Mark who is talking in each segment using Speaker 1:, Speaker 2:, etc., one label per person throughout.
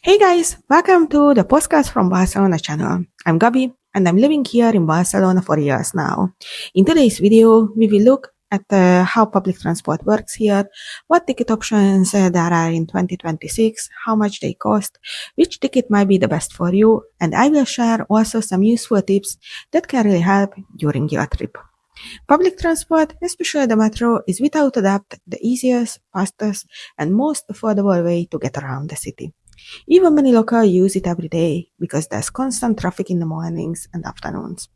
Speaker 1: Hey guys, welcome to the Postcards from Barcelona channel. I'm Gabi and I'm living here in Barcelona for years now. In today's video, we will look at how public transport works here, what ticket options there are in 2026, how much they cost, which ticket might be the best for you, and I will share also some useful tips that can really help during your trip. Public transport, especially the metro, is without a doubt the easiest, fastest, and most affordable way to get around the city. Even many locals use it every day because there's constant traffic in the mornings and afternoons.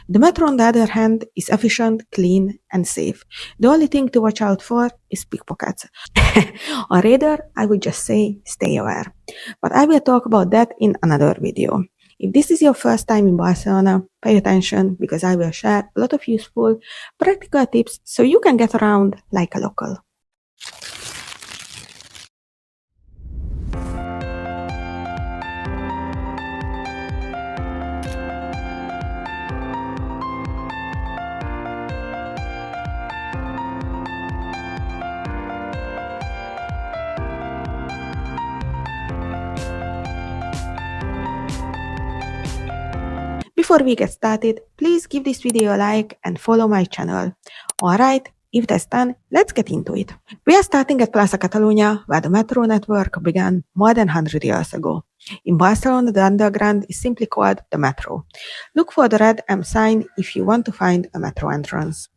Speaker 1: The metro, on the other hand, is efficient, clean, and safe. The only thing to watch out for is pickpockets. Or rather, I would just say stay aware. But I will talk about that in another video. If this is your first time in Barcelona, pay attention because I will share a lot of useful, practical tips so you can get around like a local. Before we get started, please give this video a like and follow my channel. Alright, if that's done, let's get into it. We are starting at Plaça Catalunya, where the metro network began more than 100 years ago. In Barcelona, the underground is simply called the metro. Look for the red M sign if you want to find a metro entrance.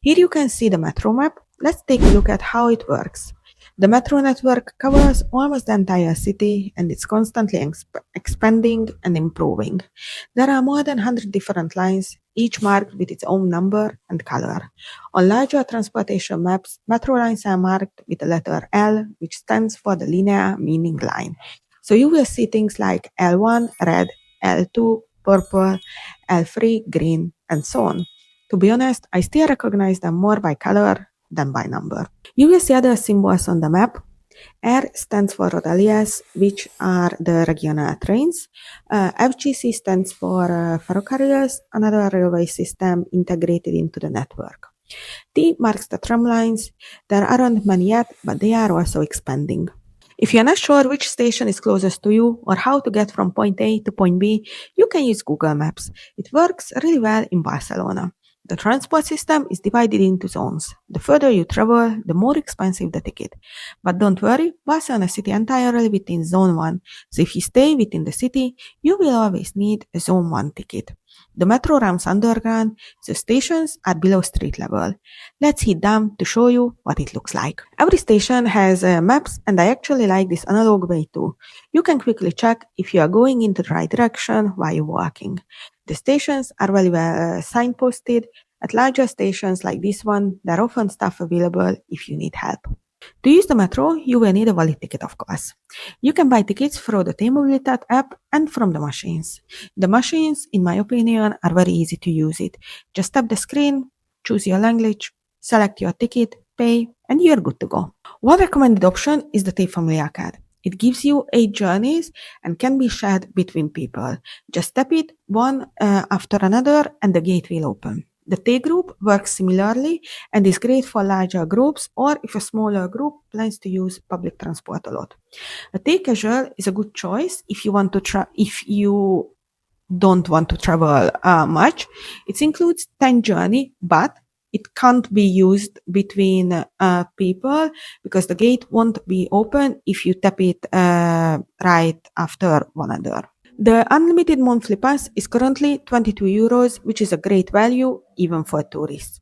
Speaker 1: Here you can see the metro map. Let's take a look at how it works. The metro network covers almost the entire city and it's constantly expanding and improving. There are more than 100 different lines, each marked with its own number and color. On larger transportation maps, metro lines are marked with the letter L, which stands for the linear meaning line. So you will see things like L1 red, L2 purple, L3 green, and so on. To be honest, I still recognize them more by color than by number. You will see other symbols on the map. R stands for Rodalies, which are the regional trains. FGC stands for ferrocarrils, another railway system integrated into the network. T marks the tram lines. There aren't many yet, but they are also expanding. If you're not sure which station is closest to you or how to get from point A to point B, you can use Google Maps. It works really well in Barcelona. The transport system is divided into zones. The further you travel, the more expensive the ticket. But don't worry, Barcelona City entirely within Zone 1. So if you stay within the city, you will always need a Zone 1 ticket. The metro runs underground, so stations are below street level. Let's head down to show you what it looks like. Every station has maps, and I actually like this analog way too. You can quickly check if you are going in the right direction while you're walking. The stations are very well signposted. At larger stations like this one, there are often staff available if you need help. To use the metro, you will need a valid ticket, of course. You can buy tickets through the t-mobilitat app and from the machines. The machines, in my opinion, are very easy to use it. Just tap the screen, choose your language, select your ticket, pay, and you're good to go. One recommended option is the T-Familiar card. It gives you 8 journeys and can be shared between people. Just tap it one after another and the gate will open. The T group works similarly and is great for larger groups or if a smaller group plans to use public transport a lot. A T casual is a good choice if you don't want to travel much. It includes 10 journey, but it can't be used between people because the gate won't be open if you tap it right after one another. The unlimited monthly pass is currently 22 euros, which is a great value even for tourists.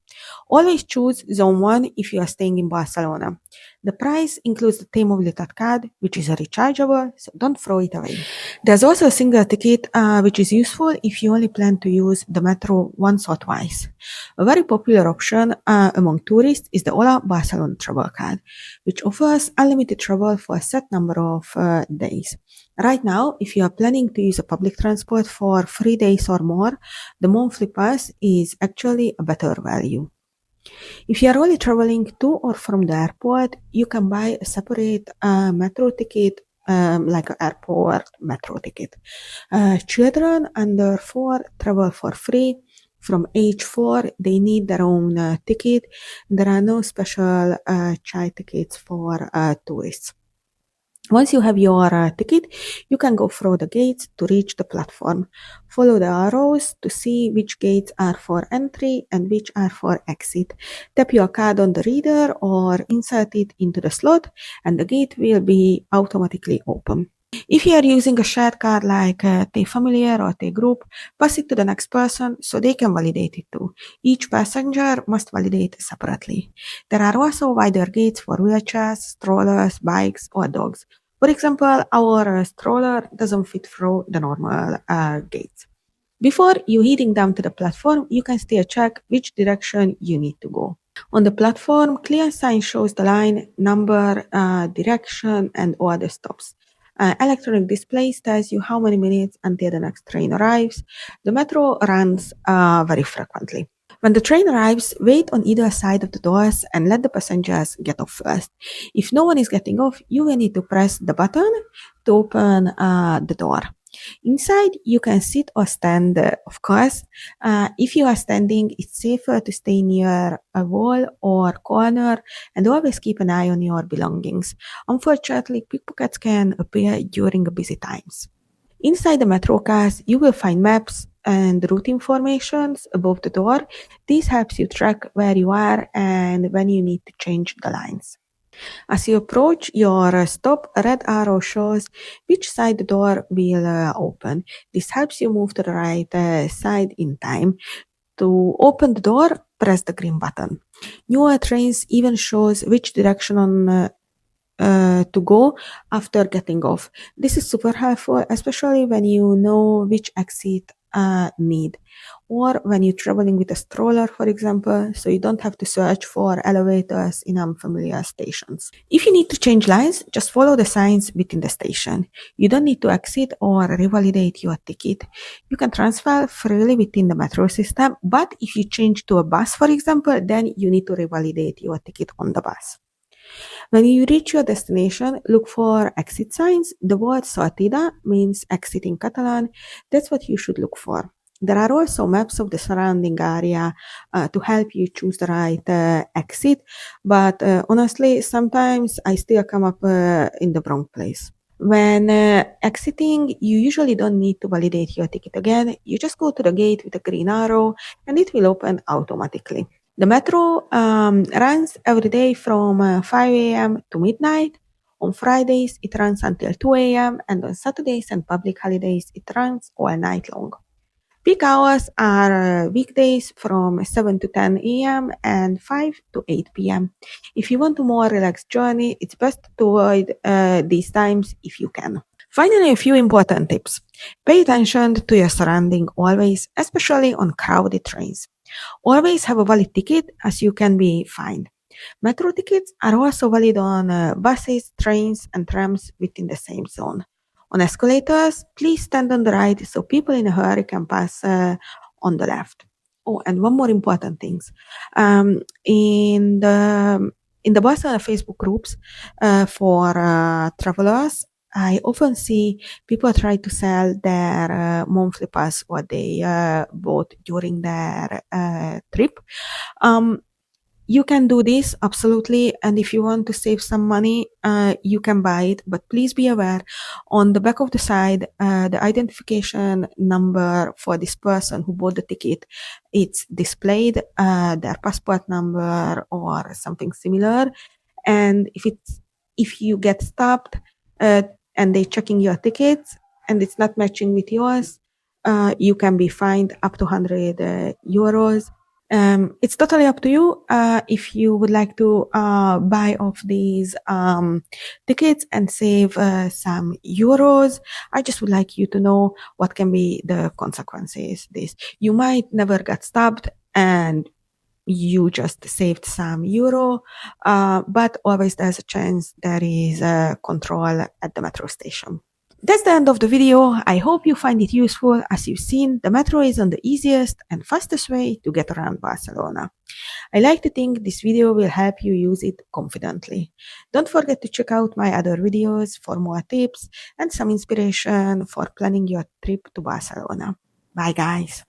Speaker 1: Always choose Zone 1 if you are staying in Barcelona. The price includes the t-mobilitat card, which is rechargeable, so don't throw it away. There's also a single ticket, which is useful if you only plan to use the metro once or twice. A very popular option among tourists is the Ola Barcelona travel card, which offers unlimited travel for a set number of days. Right now, if you are planning to use a public transport for 3 days or more, the monthly pass is actually a better value. If you are only traveling to or from the airport, you can buy a separate metro ticket, like an airport metro ticket. Children under 4 travel for free. From age 4, they need their own ticket. There are no special child tickets for tourists. Once you have your ticket, you can go through the gates to reach the platform. Follow the arrows to see which gates are for entry and which are for exit. Tap your card on the reader or insert it into the slot and the gate will be automatically open. If you are using a shared card like t-familiar or t-group, pass it to the next person so they can validate it too. Each passenger must validate separately. There are also wider gates for wheelchairs, strollers, bikes, or dogs. For example, our stroller doesn't fit through the normal gates. Before you heading down to the platform, you can still check which direction you need to go. On the platform, clear sign shows the line, number, direction, and all the stops. Electronic displays tells you how many minutes until the next train arrives. The metro runs very frequently. When the train arrives, wait on either side of the doors and let the passengers get off first. If no one is getting off, you will need to press the button to open the door. Inside, you can sit or stand, of course. If you are standing, it's safer to stay near a wall or corner and always keep an eye on your belongings. Unfortunately, pickpockets can appear during busy times. Inside the metro cars, you will find maps and route informations above the door. This helps you track where you are and when you need to change the lines. As you approach your stop, a red arrow shows which side the door will open. This helps you move to the right side in time. To open the door, press the green button. Newer trains even shows which direction to go after getting off. This is super helpful, especially when you know which exit need, or when you're traveling with a stroller, for example, so you don't have to search for elevators in unfamiliar stations. If you need to change lines, just follow the signs within the station. You don't need to exit or revalidate your ticket. You can transfer freely within the metro system, but if you change to a bus, for example, then you need to revalidate your ticket on the bus. When you reach your destination, look for exit signs. The word sortida means exit in Catalan. That's what you should look for. There are also maps of the surrounding area to help you choose the right exit, but honestly, sometimes I still come up in the wrong place. When exiting, you usually don't need to validate your ticket again. You just go to the gate with a green arrow and it will open automatically. The metro runs every day from 5 a.m. to midnight. On Fridays, it runs until 2 a.m. and on Saturdays and public holidays, it runs all night long. Peak hours are weekdays from 7 to 10 a.m. and 5 to 8 p.m. If you want a more relaxed journey, it's best to avoid these times if you can. Finally, a few important tips. Pay attention to your surrounding always, especially on crowded trains. Always have a valid ticket as you can be fined. Metro tickets are also valid on buses, trains, and trams within the same zone. On escalators, please stand on the right so people in a hurry can pass on the left. Oh, and one more important thing. In the Barcelona Facebook groups for travelers, I often see people try to sell their monthly pass what they bought during their trip. You can do this absolutely, and if you want to save some money, you can buy it. But please be aware, on the back of the side, the identification number for this person who bought the ticket, it's displayed, their passport number or something similar. And if you get stopped and they checking your tickets and it's not matching with yours, you can be fined up to 100 euros. It's totally up to you if you would like to buy off these tickets and save some euros. I just would like you to know what can be the consequences. This you might never get stopped and you just saved some euro, but always there's a chance there is a control at the metro station. That's the end of the video. I hope you find it useful. As you've seen, the metro is on the easiest and fastest way to get around Barcelona. I like to think this video will help you use it confidently. Don't forget to check out my other videos for more tips and some inspiration for planning your trip to Barcelona. Bye guys!